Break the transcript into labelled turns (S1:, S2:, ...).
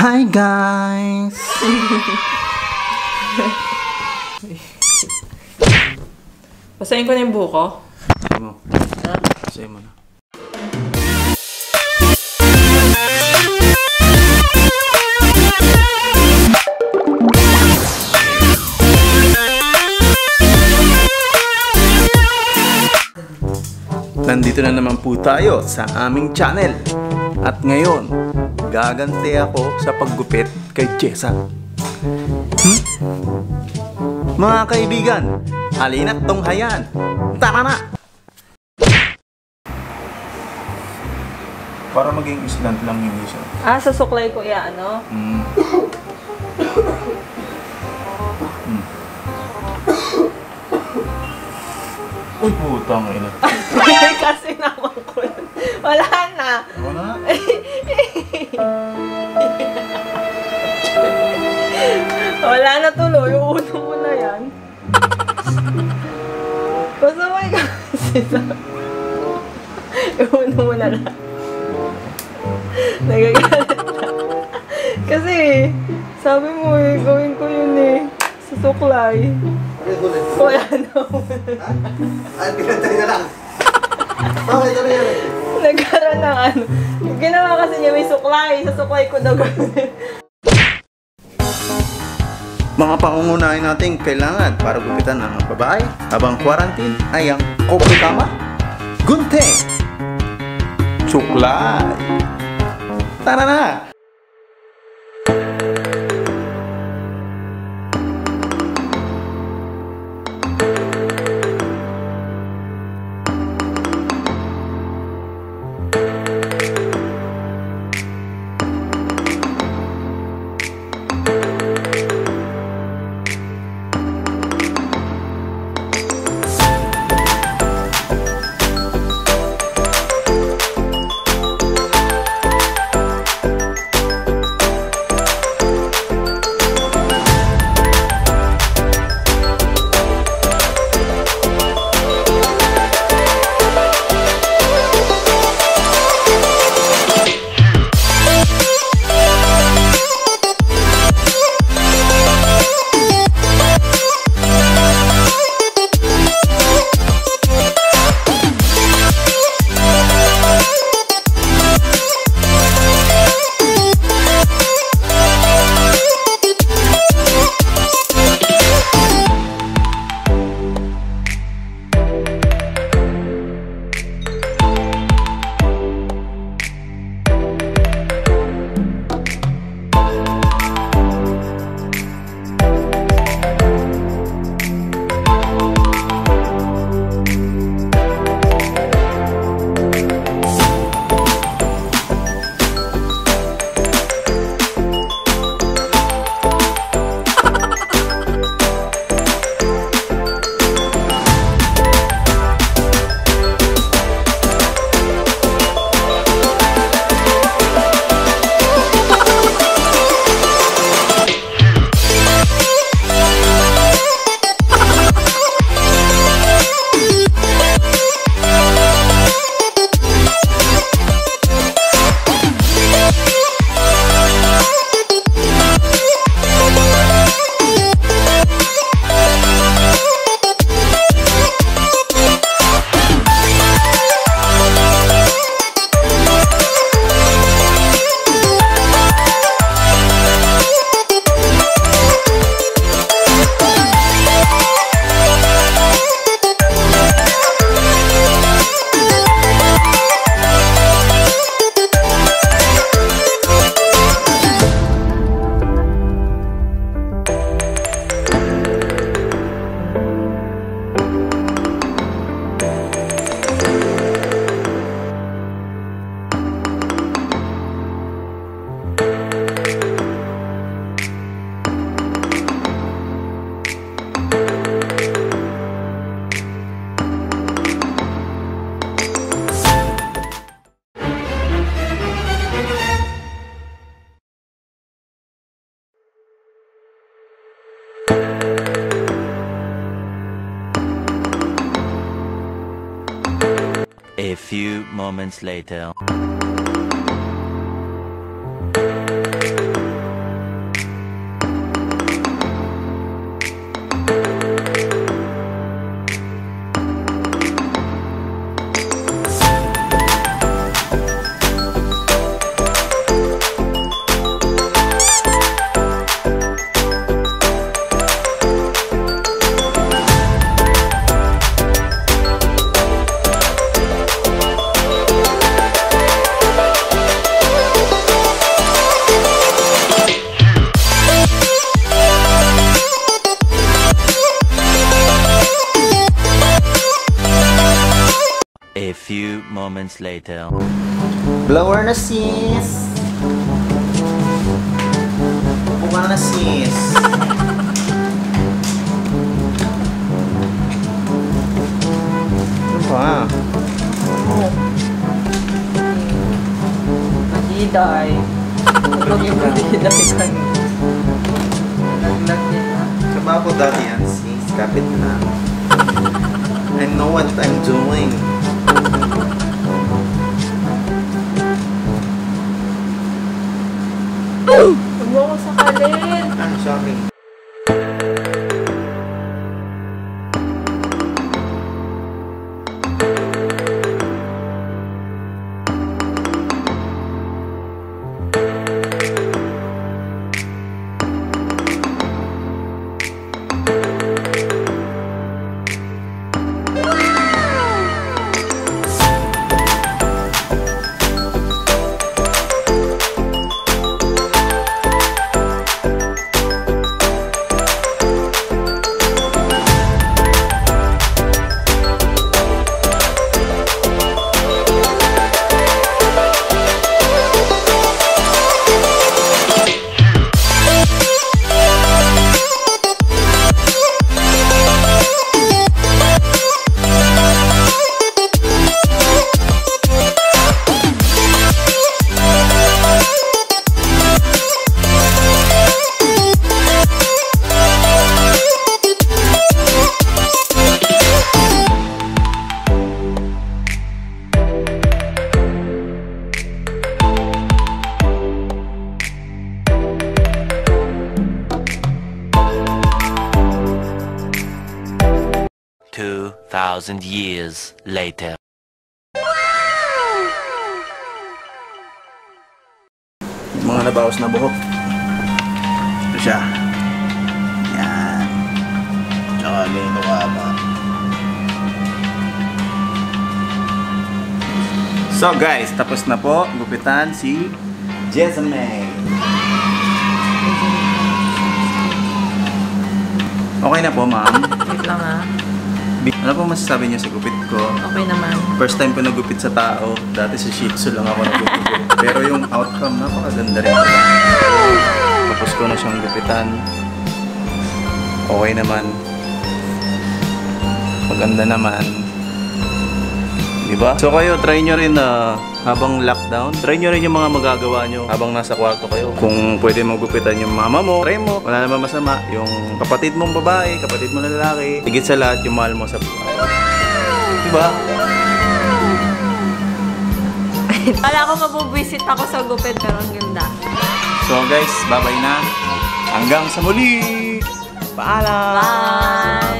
S1: Hi guys!
S2: Basahin ko na yung buko.
S1: Basahin mo. Basahin mo na. Nandito na naman po tayo sa aming channel. At ngayon, gaganti ako sa paggupit kay Jessa. Mga kaibigan, halina't tunghayan. Tara na! Para maging instant lang yung isa.
S2: Sa suklay ko yan, ano?
S1: Uy, putang ina.
S2: Kasi naman ko yun. Wala na.
S1: Wala na?
S2: Wala na tuloy. Uuna mo na yan. Basta may kasi sa... Uuna mo na lang. Nagagalit na. Kasi, sabi mo gawin ko yun sa suklay. Wala na.
S3: Pinantay na lang. Okay, ano yan?
S2: Nagkaroon ng ano. Ginawa kasi niya may suklay. Sa suklay ko daw gawin.
S1: Mga pangungunahin nating kailangan para gupitan ng babae habang quarantine ay ang kobre kama, gunting, suklay. Tara na!
S4: A few moments later. A few moments later.
S1: Blower na sis. Buka na sis. Ano ba?
S2: Madiday. Huwag yung madiday ka. Naglag din ha.
S1: Trabaho ko dati yan sis. Kapit na. I know what I'm doing.
S2: Huwag mo ako sakalin.
S1: I'm sorry.
S4: Thousand years later.
S1: Mga nabawas na buhok. Ito siya. Yan. Tsaka ganito ka pa. So guys, tapos na po gupitan si Jessamine. Okay na po, ma'am.
S2: Wait lang ha.
S1: Ano po masasabi niyo sa gupit ko?
S2: Okay naman.
S1: First time ko nagupit sa tao. Dati sa Shih Tzu lang ako nagupit. Pero yung outcome, napakaganda rin. Tapos ko na siyang gupitan. Okay naman. Maganda naman. Diba? So kayo, try nyo rin habang lockdown. Try nyo rin yung mga magagawa nyo habang nasa kwarto kayo. Kung pwede magupitan yung mama mo, try mo. Wala naman masama. Yung kapatid mong babae, kapatid mo na lalaki. Higit sa lahat, yung mahal mo sa buhay. Diba?
S2: Wala ko mabubwisit ako sa gupit pero ang ganda.
S1: So guys, bye-bye na. Hanggang sa muli! Paalam!
S2: Bye!